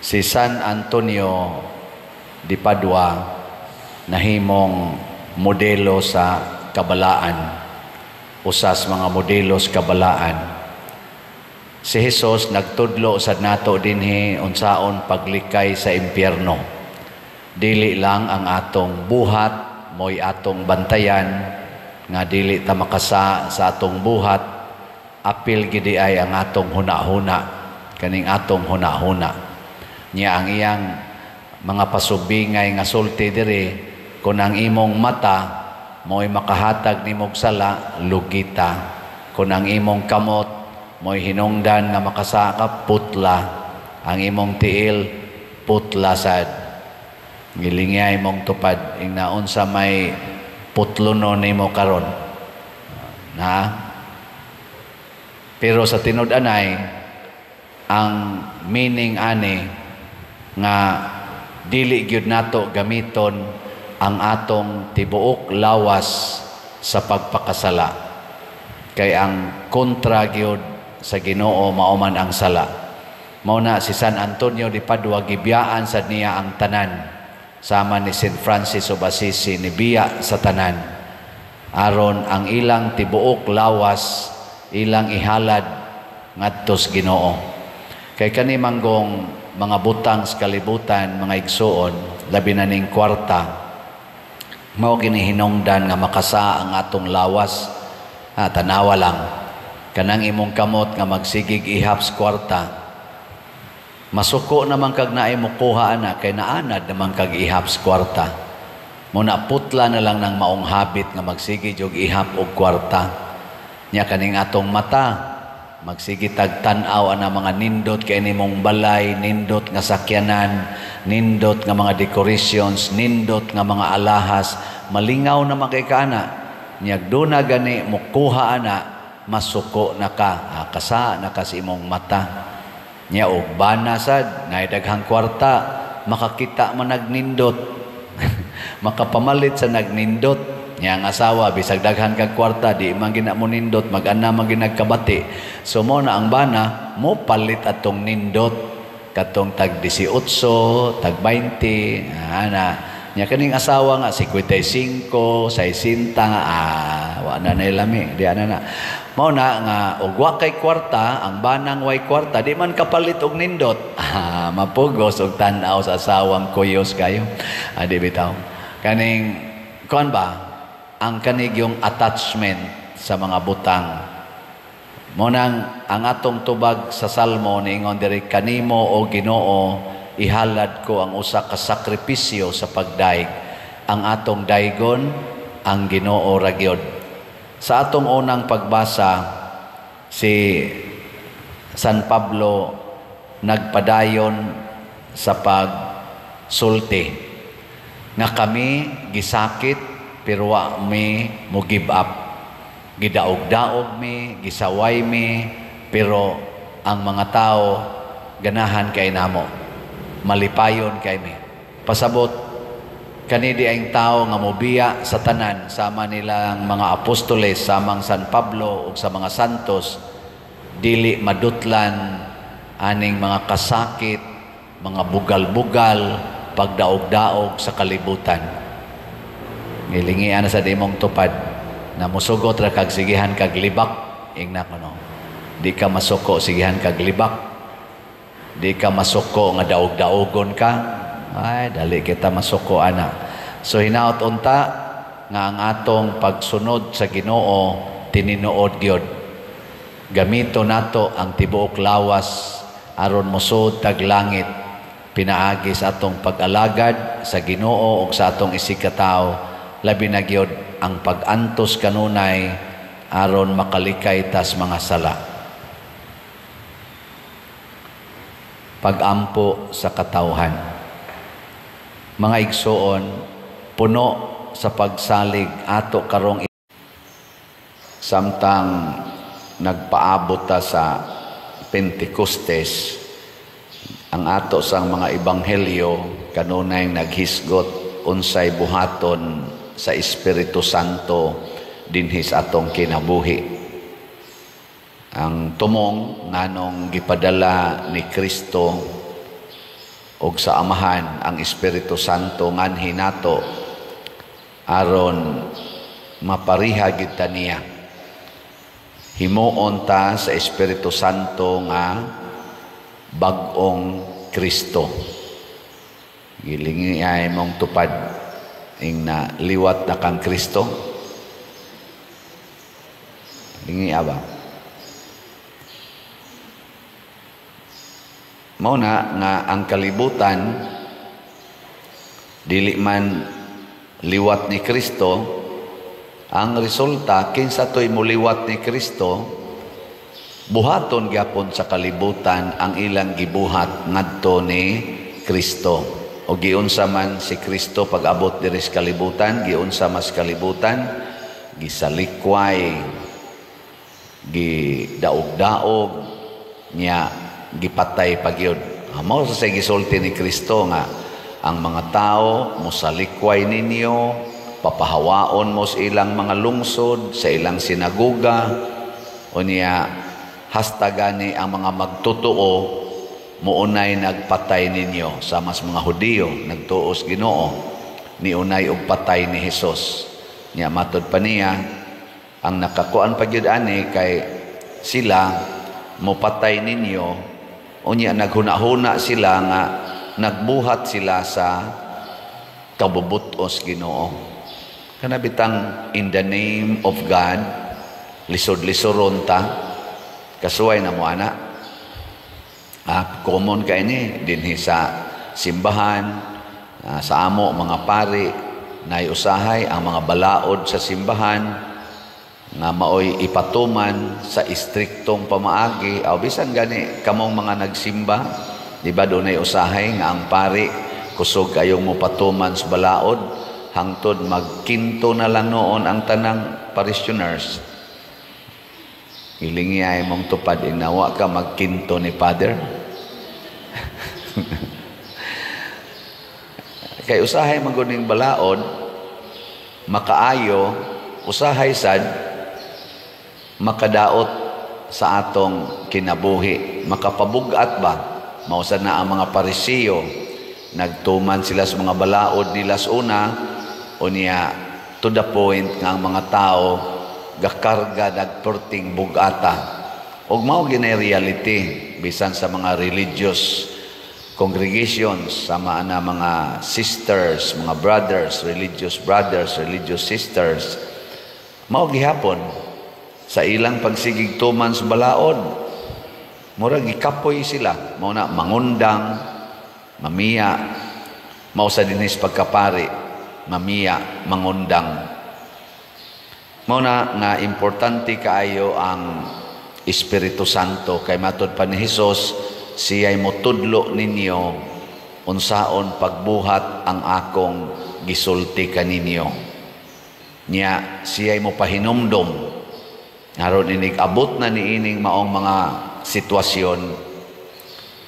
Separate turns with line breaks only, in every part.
Si San Antonio de Padua nahimong modelo sa kabalaan, usas mga modelos kabalaan. Si Jesus nagtudlo sa nato dinhi unsaon paglikay sa impyerno. Dili lang ang atong buhat mo'y atong bantayan nga dili ta makasa sa atong buhat, apil gidi ay ang atong huna-huna, kaning atong huna-huna. Niya ang iyang mga pasubingay nga sulti diri, kung ang imong mata mo'y makahatag nimog sala, lugita. Kung ang imong kamot mo'y hinungdan nga makasaka, putla. Ang imong tiil, putla sad. Gilingay mong tupad, ing naon sa may putluno nimo karon. Na? Pero sa tinud-anay, ang meaning ani nga dili gyud nato gamiton ang atong tibuok lawas sa pagpakasala. Kay ang kontra gyud sa Ginoo mao man ang sala. Mao na si San Antonio de Padua gibiyaan sad niya ang tanan. Sama ni St. Francis of Assisi nibiya sa tanan. Aron ang ilang tibuok lawas ilang ihalad ngadto sa Ginoo. Kay kani manggong mga butang sa kalibutan, mga igsuon, labi na ning kwarta, mao ginihinungdan nga makasa ang atong lawas. Tanawa lang, kanang imong kamot nga magsigig ihap sa kwarta, masuko naman kag naay mo kuha ana, kay naanad naman kag ihap sa kwarta. Muna putla na lang ng maong habit nga magsigig og ihap og kwarta. Nya kaning atong mata, magsige tagtanaw ana mga nindot kay nimong balay, nindot nga sakyanan, nindot nga mga decorations, nindot nga mga alahas, malingaw na makikana. Nyag duna gani mukuha ana, masuko na ka, kasa na ka sa imong mata. Nya og bana sad, nay daghang kwarta, makakita man nagnindot, makapamalit sa nagnindot. Nya ang asawa bisag daghan kag kwarta di man gina mo nindot, mag-ana man ginagkabati. So mo na ang bana mo palit atong nindot katong tag 18, tag 20, ana. Nya kaning asawa nga 55, 60, wa na lami, di ana na. Mao na nga og wa kay kwarta, ang banang way kwarta di man kapalit og nindot. Mapugos og tan-aw sa asawang kuyos kayo. Di bitaw. Kaning kuan ba? Ang kanigyong attachment sa mga butang. Munang ang atong tubag sa Salmo niingon diri, kanimo o Ginoo ihalad ko ang usa ka sakripisyo sa pagdaig. Ang atong daigon ang Ginoo ra gyud. Sa atong unang pagbasa, si San Pablo nagpadayon sa pagsulti nga kami gisakit pero wa mi mo give up. Gidaog-daog mi, gisaway mi, pero ang mga tao ganahan kay namo. Malipayon kay mi. Pasabot kani di ang tao nga mobiya sa tanan, sama nilang mga apostoles, samang San Pablo ug sa mga santos, dili madutlan aning mga kasakit, mga bugal-bugal, pagdaog-daog sa kalibutan. Ngilingian na sa dimong tupad na musugot ra kag sigihan kag libak, ingna kuno. Di ka masuko sigihan kag libak. Di ka masuko nga daog-daogon ka. Ay dali kita masuko ana. So hinaot unta nga ang atong pagsunod sa Ginoo tininuod gyud. Gamito nato ang tibuok lawas aron mosud tag langit. Pinaagi sa atong pag-alagad sa Ginoo ug sa atong isikataw, labi na gyud ang pag-antos kanunay aron makalikay tas mga sala. Pag-ampo sa katawhan. Mga igsoon, puno sa pagsalig ato karong samtang nagpaabot ta sa Pentecostes, ang ato sang mga ebanghelyo kanunay naghisgot unsay buhaton sa Espiritu Santo dinhi sa atong kinabuhi. Ang tumong nganong gipadala ni Kristo og sa Amahan ang Espiritu Santo nganhi nato aron mapariha gid ta niya. Himuon ta sa Espiritu Santo nga bag-ong Kristo. Gilingi ay mong tupad ing na liwat na kang Kristo. Lingi ba? Mauna nga ang kalibutan dili man liwat ni Kristo, ang resulta kinsa toy muliwat ni Kristo, buhaton gyapon sa kalibutan ang ilang gibuhat ngadto ni Kristo. O giunsa man si Kristo pag-abot diri sa kalibutan, giunsa mas kalibutan, gisalikway, gidaog-daog niya, gipatay pagyud. Mao sa gisulti ni Kristo nga ang mga tao mosalikway ninyo, papahawaon mo sa ilang mga lungsod, sa ilang sinagoga, o niya hastagani ang mga magtotoo muunay nagpatay ninyo sa mas mga Hudiyo nagtuos Ginoo niunay og patay ni Hesus. Niya matud pa niya ang nakakuan pagyud ani kay sila mopatay ninyo, unya naghuna-huna sila nga nagbuhat sila sa kabubutos Ginoo. Kanabitang in the name of God, lisod-lisoron ta, kasuway na mo ana. Common kay ni dinhi sa simbahan, sa amo mga pari, naiusahay ang mga balaod sa simbahan, nga maoy ipatuman sa istriktong pamaagi. Aw bisan gani kamong mga nagsimba, di ba dunay usahay nga ang pari kusog kayong mo patuman sa balaod hangtod magkinto na lang noon ang tanang parishioners. Ilingi ay mong tupad inawa ka magkinto ni Father. Kay usahay maguning balaod makaayo, usahay sad makadaot sa atong kinabuhi, makapabugat ba? Mausad na ang mga Parisiyo, nagtuman sila sa mga balaod nila sa una, o niya to the point nga ang mga tao gakarga nagperting bugata. Og mao ginay reality bisan sa mga religious congregations, sama na mga sisters, mga brothers, religious sisters, mao gihapon sa ilang pagsigig tuman sa balaod, murag gikapoy sila, mao na mangundang, mamiya, mao sa dinis pagkapari, mamiya, mangundang. Mao na nga importante kaayo ang Espiritu Santo, kay matud pa ni Hesus, siya'y motudlo ninyo unsaon pagbuhat ang akong gisulti kaninyo. Nya siya'y mopahinumdom aron inig abot na niining maong mga sitwasyon,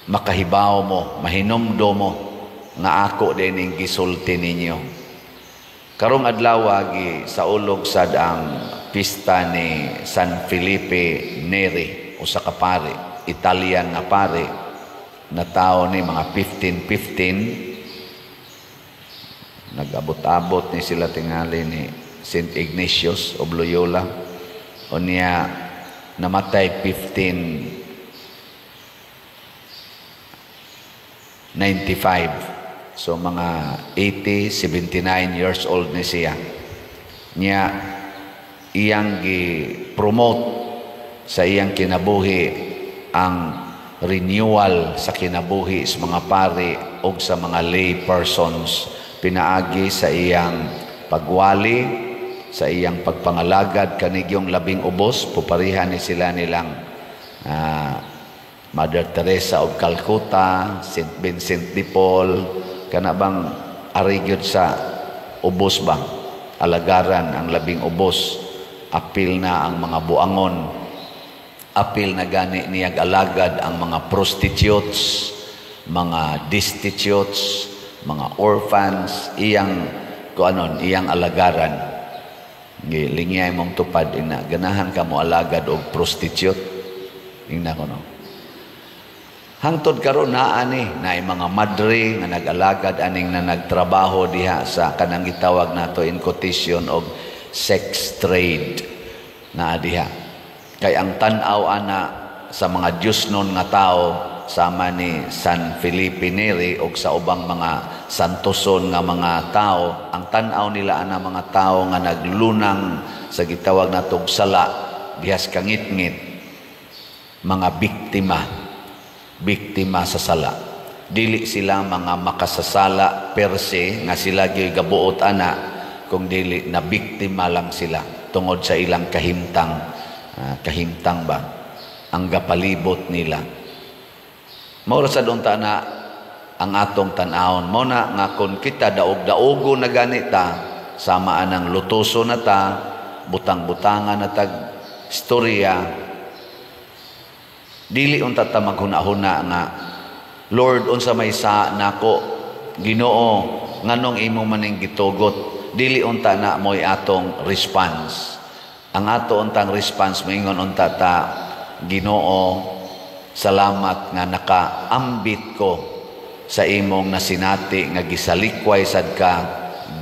makahibaw mo, mahinumdom mo nga ako dining gisulti ninyo. Karong adlaw gi sa ulog sad ang pista ni San Felipe Neri, usa ka pari, Italian na pari, na tao ni mga 1515. Nag-abot-abot ni sila tingali ni St. Ignatius of Loyola. O niya namatay 1595. So mga 80, 79 years old ni siya. Niya iyang gi-promote sa iyang kinabuhi ang renewal sa kinabuhi sa mga pari o sa mga lay persons, pinaagi sa iyang pagwali, sa iyang pagpangalagad kanigyong labing ubos. Puparihan ni sila nilang Mother Teresa of Calcutta, St. Vincent de Paul, kanabang arigyod sa ubos bang alagaran ang labing ubos. Apil na ang mga buangon, apil na gani niyag alagad ang mga prostitutes, mga destitutes, mga orphans, iyang iyang alagaran. Lingiyay mong tupad ina ganahan ka mo alagad og prostitute. Ingna ko no. Hangtod karon naa ni na mga madre nga nag-alagad aning na nagtrabaho diha sa kanang gitawag nato in quotation og sex trade na diha. Kay ang tan-aw ana sa mga Dios nun nga tao sama ni San Felipe Neri o sa ubang mga santoson nga mga tao, ang tan-aw nila ana mga tao nga naglunang sa gitawag natong sala, bihas kangit-ngit, mga biktima sa sala. Dili sila mga makasasala per se nga sila gyoy gabuot ana, kung dili na biktima lang sila tungod sa ilang kahimtang ba ang gapalibot nila. Mao sa dunta na ang atong tan-awon mo na nga kung kita daog-daogo na ganita sama anang lutuso na ta, butang-butangan na tag istorya, dili unta ta maghuna-huna nga Lord unsa may sa nako Ginoo nganong imo maning gitugot, dili unta na moy atong response. Ang ato untang response moingon unta ta, Ginoo salamat nga nakaambit ko sa imong nasinati nga gisalikway sad ka,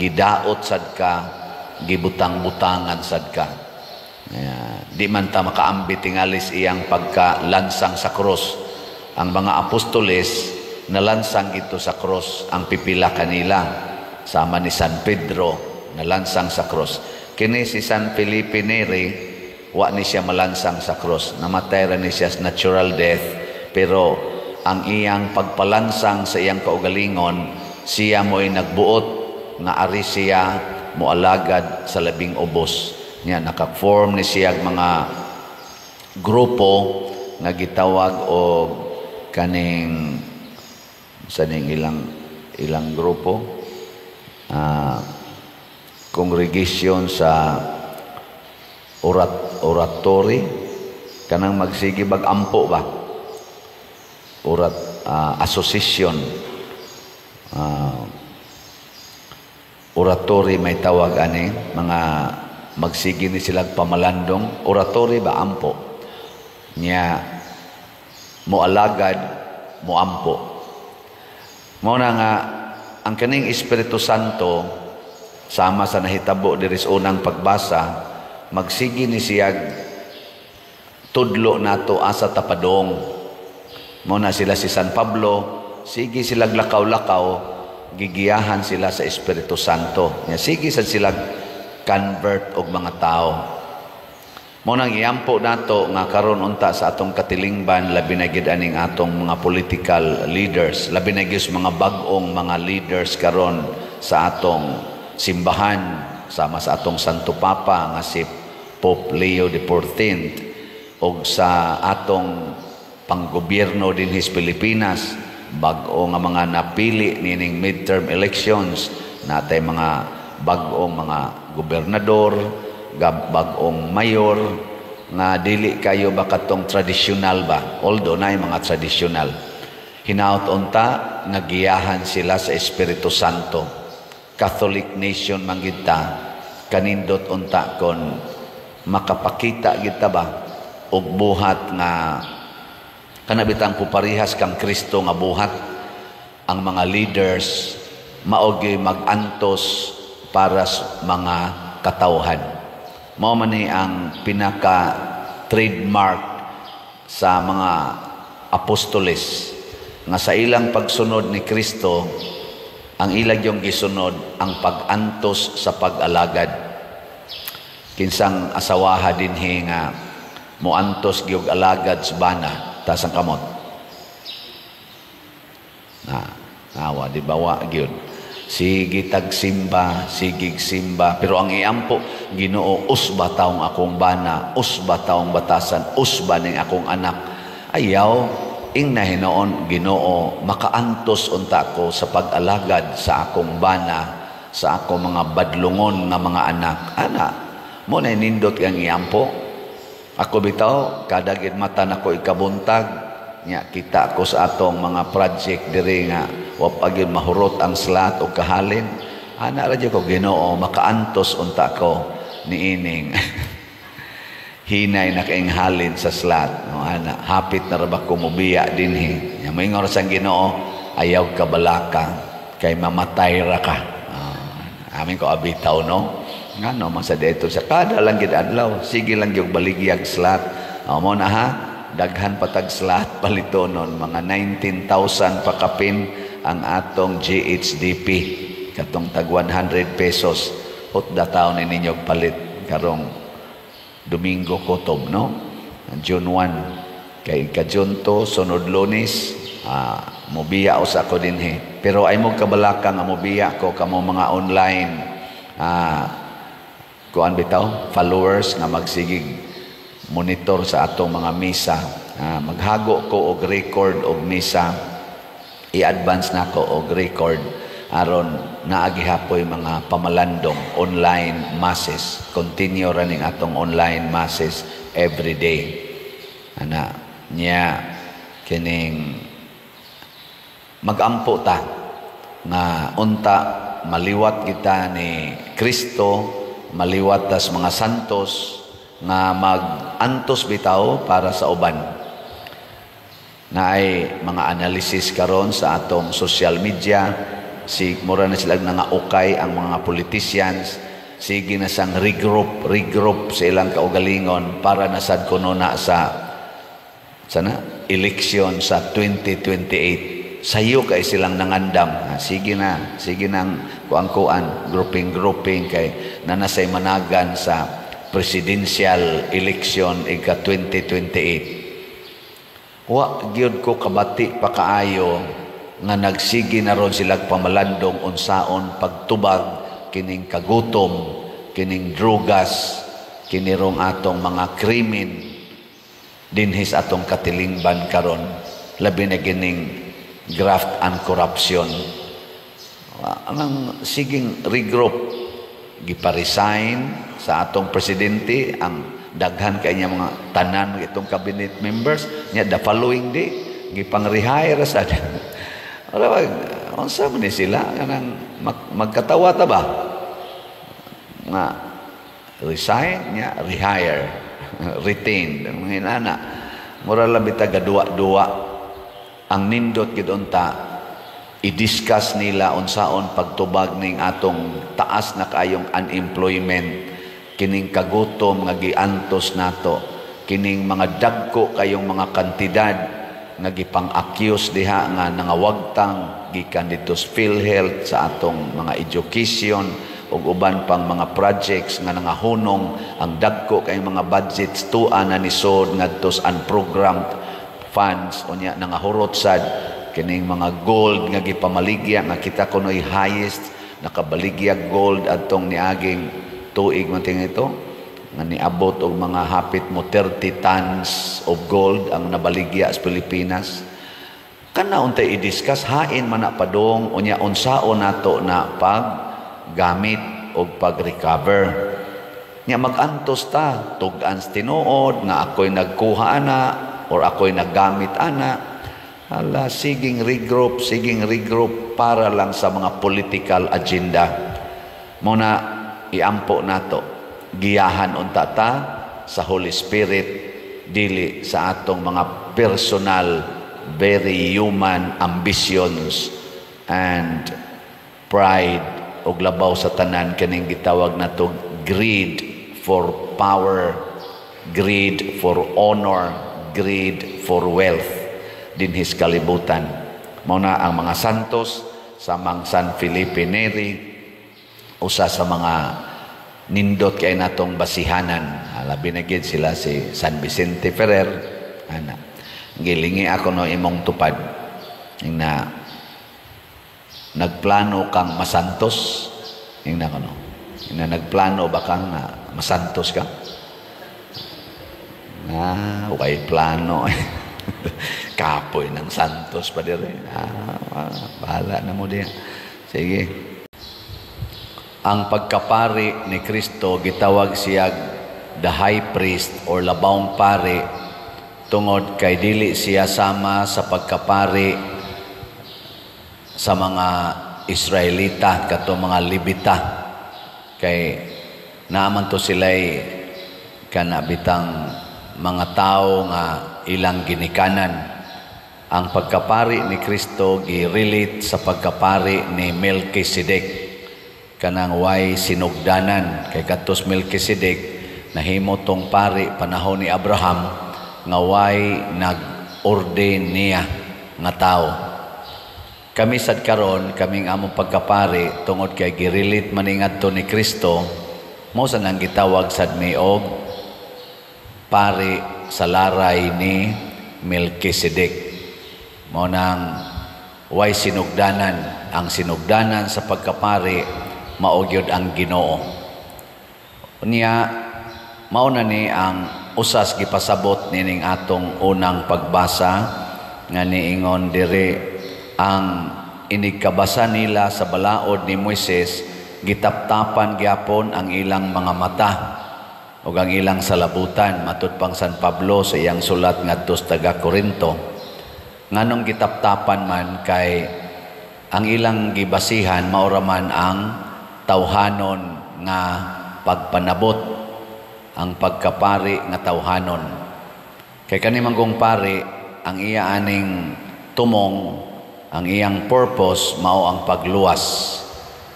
gidaot sad ka, gibutang-butangan sad ka. Di man ta makaambit tingalis iyang pagkalansang sa cross. Ang mga apostoles nalansang ito sa cross, ang pipila kanila sama ni San Pedro nalansang sa cross. Kini si San Felipe Neri wa ni siya malansang sa cross, namatay ra ni siya sa natural death, pero ang iyang pagpalansang sa iyang kaugalingon, siya mo'y nagbuot nga ari siya moalagad sa labing ubos. Nya naka-form ni siya mga grupo nga gitawag o kaning sa ning ilang grupo, congregation sa oratory kanang magsigi bag-ampo ba, association, oratory may tawag ani, mga magsigi ni silang pamalandong, oratory ba ampo niya, moalagad moampo. Mao na nga ang kaning Espiritu Santo sama sa nahitabo diri sa unang pagbasa, magsigi ni siyag tudlo nato asa tapadong. Muna sila si San Pablo, sige silang lakaw-lakaw, gigiyahan sila sa Espiritu Santo. Sige silang convert og mga tao. Muna iyampo nato nga karon unta sa atong katilingban, labi na gid aning atong mga political leaders, labi na gid mga bag-ong mga leaders karon sa atong simbahan, sama sa atong Santo Papa nga si Pope Leo XIV, og sa atong panggobyerno din his Pilipinas, bag-o nga mga napili nining midterm elections, natay mga bag-ong mga gobernador, bag-ong mayor, nga dili kayo ba katong tradisyonal ba, although na mga tradisyonal. Hinaut unta, nagiyahan sila sa Espiritu Santo. Catholic nation manggita, kanindot unta kon makapakita kita ba, og buhat nga kanabitang puparihas kang Kristo nga buhat, ang mga leaders maogi mag-antos para sa mga katawhan. Mao man ni ang pinaka trademark sa mga apostoles nga sa ilang pagsunod ni Kristo, ang ilang yung gisunod ang pag-antos sa pag-alagad. Kinsang asawaha dinhi nga moantos gyud alagad sa bana, tasang kamot. Awa di bawa gyud. Sige tagsimba, sigig simba, pero ang iampo, Ginoo, usba taong akong bana, usba taong batasan, usba ning akong anak. Ayaw, ing nahinoon, Ginoo, makaantos unta ko sa pag-alagad sa akong bana, sa akong mga badlungon nga mga anak. Ana, mo na nindot ang iampo. Ako bitaw, kadagid mata na ko ikabuntag, nya kita ko sa atong mga project diri nga wa pagid mahurot ang slat o kahalin. Ana ra ko, Ginoo, makaantos unta ko niining hinay na kaing halin sa slat. No, ana hapit na ra ba ko mobiya dinhi. Nya moingon ra sang Ginoo, ayaw ka balaka kay mamatay ra ka. Amin ko abitaw no. Ngano man sa dito sa kada lang gid adlaw, sige lang yung baligyag slot. Mo na ha, daghan patag slot palitonon, mga 19,000 pakapin ang atong GHDP. Katong tag 100 pesos. Hot da taon ninyo palit karong Domingo Kutob, no? June 1. Kay ka-June 2, sunod Lunes, mobiya usa ko dinhi. Pero ay mo kabalaka nga mobiya ko kamo mga online kuan bitaw followers nga magsigig monitor sa atong mga misa. Maghago ko og record og misa, i-advance na ko og record aron naagi hapoy mga pamalandong online masses. Continue running atong online masses every day. Ana nya kining magampo ta nga unta maliwat kita ni Kristo, maliwat tas mga santos nga mag-antos bitaw para sa uban. Naay mga analysis karon sa atong social media, mura na sila nga ukay ang mga politicians, sige na sang regroup sa ilang kaugalingon para nasad kuno na sa eleksyon sa 2028. Sayo kay silang nangandam. Sige nang kuang-kuan, grouping kay nanasay managan sa presidential election ika 2028. Wa gyud ko kabati pa kaayo nga nagsigi na ron silang pamalandong unsaon pagtubag kining kagutom, kining drugas, kinirong atong mga krimen dinhis atong katilingban karon, labi na gining graft and corruption. Anang siging regroup, gipa-resign sa atong presidente ang daghan kay niya mga tanan itong cabinet members niya the following day gipang-rehire sa unsa man ni sila kanang magkatawa ta ba nga resign niya rehire retained ang mga inana mura lang bitaga duwa-duwa. Ang nindot gid unta i-discuss nila unsaon pagtubag ning atong taas na kayong unemployment, kining kagutom nga giantos nato, kining mga dagko kayong mga kantidad nga gipang-accuse diha nga nangawagtang gikan dito sa PhilHealth sa atong mga education ug uban pang mga projects nga nangahunong ang dagko kayong mga budgets tuan na nisod ngadto sa unprogrammed funds unya nangahurot sad kining mga gold nga gipamaligya nga kita kunoy highest nakabaligya gold adtong niaging tuig man ting ito nga niabot og mga hapit mo 30 tons of gold ang nabaligya sa Pilipinas. Kana untay i-discuss hain man na padong unya unsaon nato na paggamit og pag-recover. Nya mag-antos ta tug-an sa tinuod nga ako'y nagkuha ana or ako'y naggamit ana. Hala, siging regroup para lang sa mga political agenda. Muna iampo nato, giyahan unta ta sa Holy Spirit, dili sa atong mga personal, very human ambitions and pride o labaw sa tanan kaning gitawag nato greed for power, greed for honor, greed for wealth dinhis kalibutan. Muna ang mga santos sa San Felipe Neri, usa sa mga nindot kay natong basihanan. Labi na gid sila si San Vicente Ferrer. Ana, gilingi ako no imong tupad na nagplano kang masantos. Ingna ko no. Na nagplano ba kang masantos ka? Okay plano. Kapoy ng santos pa dire. Bahala na mo diyan. Sige. Ang pagkapari ni Kristo gitawag siya the high priest or labawng pari tungod kay dili siya sama sa pagkapari sa mga Israelita kato mga Libita kay naaman to sila'y kanabitang mga tao nga ilang ginikanan. Ang pagkapari ni Kristo gi-relate sa pagkapari ni Melchizedek, kanang way sinugdanan. Kay katos Melchizedek nahimo tong pari panahon ni Abraham nga way nag-ordain niya nga tao. Kami sad karon, kaming among pagkapari tungod kay gi-relate man ngadto ni Kristo, mo sa nang gitawag sad mi og pari sa laray ni Melchizedek. Mo nang way sinugdanan. Ang sinugdanan sa pagkapari mao gyud ang Ginoo. Unya mao na ni ang usas gipasabot nining atong unang pagbasa nga niingon diri, ang inigkabasa nila sa balaod ni Moises, gitaptapan gyapon ang ilang mga mata ug ang ilang salabutan, matud pang San Pablo sa iyang sulat ngadto sa taga-Korinto. Nganong gitaptapan man kay ang ilang gibasihan maura man ang tawhanon nga pagpanabot, ang pagkapari nga tawhanon. Kay kani manggong pari, ang iya aning tumong, ang iyang purpose mao ang pagluwas,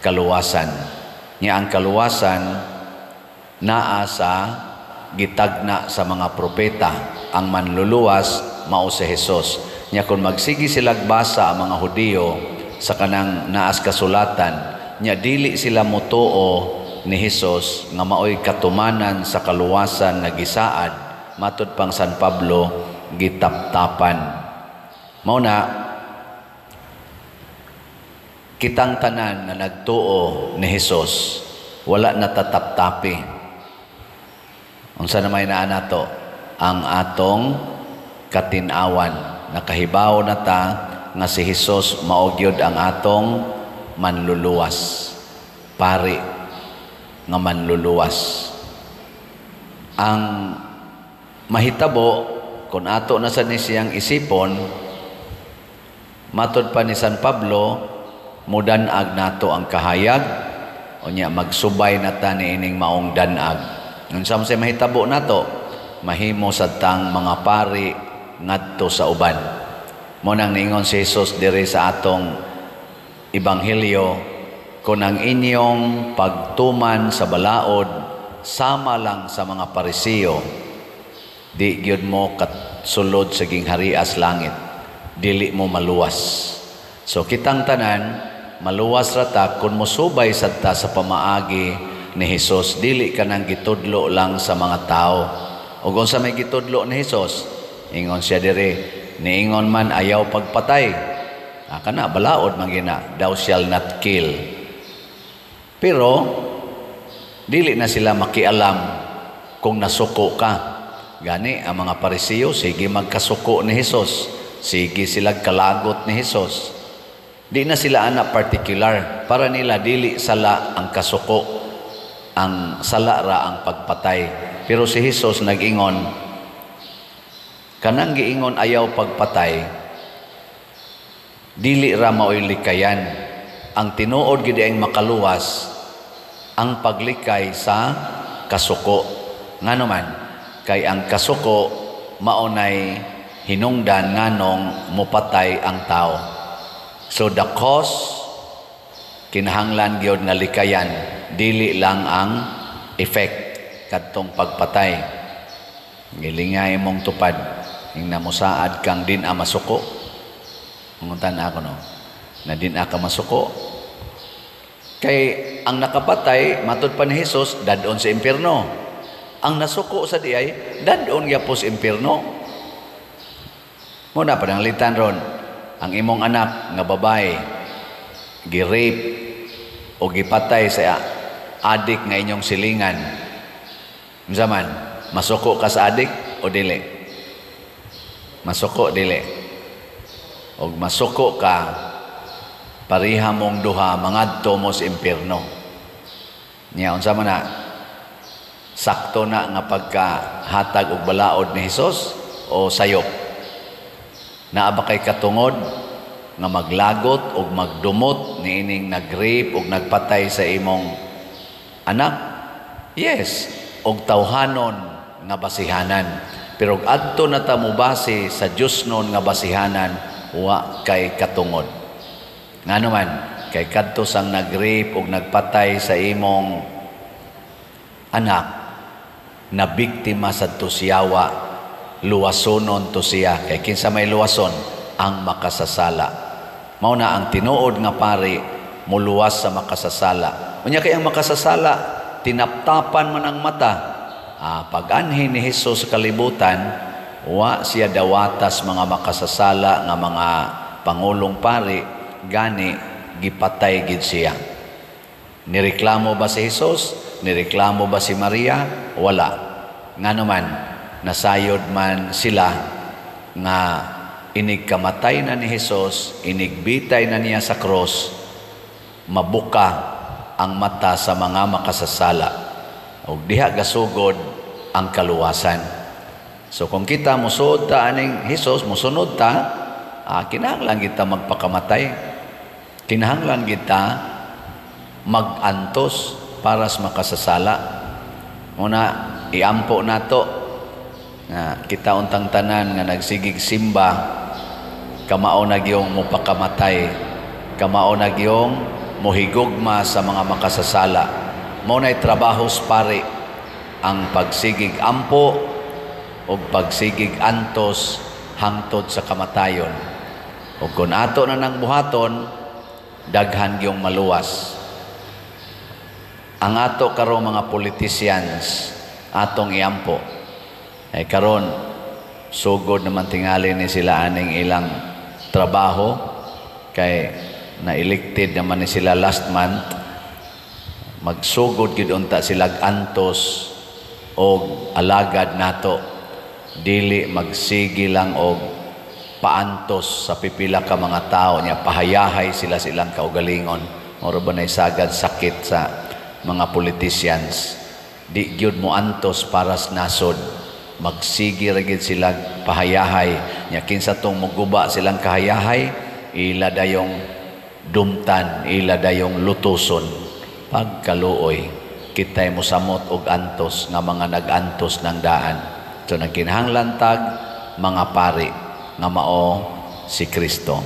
kaluwasan. Nya ang kaluwasan naa sa gitagna sa mga propeta. Ang manluluwas mao si Hesus. Nya kung magsigi silag basa ang mga Hudiyo sa kanang naas kasulatan, nya dili sila motuo ni Hesus nga maoy katumanan sa kaluwasan nga gisaad, matud pang San Pablo, gitaptapan. Mao na kitang tanan na nagtuo ni Hesus, wala natataptapi. Unsa na may naa nato? Ang atong katinawan. Nakahibaw na ta nga si Hesus mao gyud ang atong manluluwas. Pari nga manluluwas. Ang mahitabo kung ato na sa ni siyang isipon, matud pa ni San Pablo, mudanag nato ang kahayag, unya magsubay na ta ni ining maong danag. Unsa man say mahitabo nato, mahimo sad tang mga pari ngadto sa uban. Mo nang niingon si Jesus diri sa atong ebanghelyo, kung ang inyong pagtuman sa balaod sama lang sa mga Parisiyo, di gyud mo katsulod sa gingharias langit, dili mo maluwas. So kitang tanan maluwas ra ta kung musubay sad ta sa pamaagi ni Hesus, dili ka nang gitudlo lang sa mga tao. Ug unsa may gitudlo ni Hesus? Ingon siya diri, niingon man ayaw pagpatay. Kana balaod man gina, thou shall not kill. Pero dili na sila makialam kung nasuko ka. Gani ang mga Parisiyo sige magkasuko ni Hesus, sige sila kalagot ni Hesus. Di na sila anak particular, para nila dili sala ang kasuko, ang sala ra ang pagpatay. Pero si Hesus nag-ingon, kanang giingon ayaw pagpatay, dili ra maoy likayan. Ang tinuod gid ang makaluwas, ang paglikay sa kasuko. Ngano man kay ang kasuko maunay hinungdan nganong mupatay ang tao. So the cause kinahanglan gyud nga likayan, dili lang ang effect kadtong pagpatay. Gilingay mong tupad ing namusaad kang din a masuko. Nguntan ako no, na din ka masuko. Kay ang nakapatay matud pa ni Hesus dadon sa impierno. Ang nasuko sa diay dadon gyapon sa impierno. Muna pananglitan ron, ang imong anak nga babae gi-rape o gipatay sa adik nga inyong silingan. Unsa man, masuko ka sa adik o dili? Masuko dili. Og masuko ka, pariha mong duha mangadto mo sa impierno. Nya unsa man na sakto na nga pagkahatag og balaod ni Hesus o sayop? Naa ba kay katungod nga maglagot og magdumot niining nag-rape og nagpatay sa imong anak? Yes, og tawhanon nga basihanan. Pero adto na ta mo base sa Dios noon nga basihanan, wa kay katungod. Nga naman, kay kadto sang nag-rape o nagpatay sa imong anak, na biktima sa tusiyawa, luwasonon to siya. Kay kinsa may luwason, ang makasasala. Mao na ang tinuod nga pari, muluwas sa makasasala. Unya kay ang makasasala, tinaptapan man ang mata. Pag-anhin ni Hesus sa kalibutan, wa siya dawatas mga makasasala nga mga pangulong pari, gani gipatay gid siya. Nireklamo ba si Hesus? Nireklamo ba si Maria? Wala. Nga naman, nasayod man sila nga inigkamatay na ni Hesus, inigbitay na niya sa cross, mabuka ang mata sa mga makasasala. O diha gasugod ang kaluwasan. So kung kita musod ta aning Hesus, musunod ta, kinahanglan kita magpakamatay. Kinahanglan kita mag-antos para sa makasasala. Muna, iampo nato na kita untang tanan nga nagsigig simba, kamao na giyong mupakamatay, kamao na giyong mohigugma sa mga makasasala. Muna'y trabahos pare ang pagsigig ampo o pagsigig antos hangtod sa kamatayon. O kung ato na nang buhaton, daghan giyong maluwas. Ang ato karong mga politicians atong iampo ay karon sugod naman tingali ni sila aning ilang trabaho kay na-elected naman ni sila last month. Magsugod gid unta sila antos og alagad nato, dili magsigi lang og paantos sa pipila ka mga tao niya, pahayahay sila silang kaugalingon. Moro ba na isagad sakit sa mga politicians, di gyud mo antos para sa nasod, magsigi ra gid sila pahayahay nya. Kinsa tong muguba silang kahayahay, ila dayong dumtan, ila dayong lutuson. Pagkaluoy, kita'y musamot og antos nga mga nag-antos ng daan. So nagkinahanglan tag mga pari nga mao si Kristo.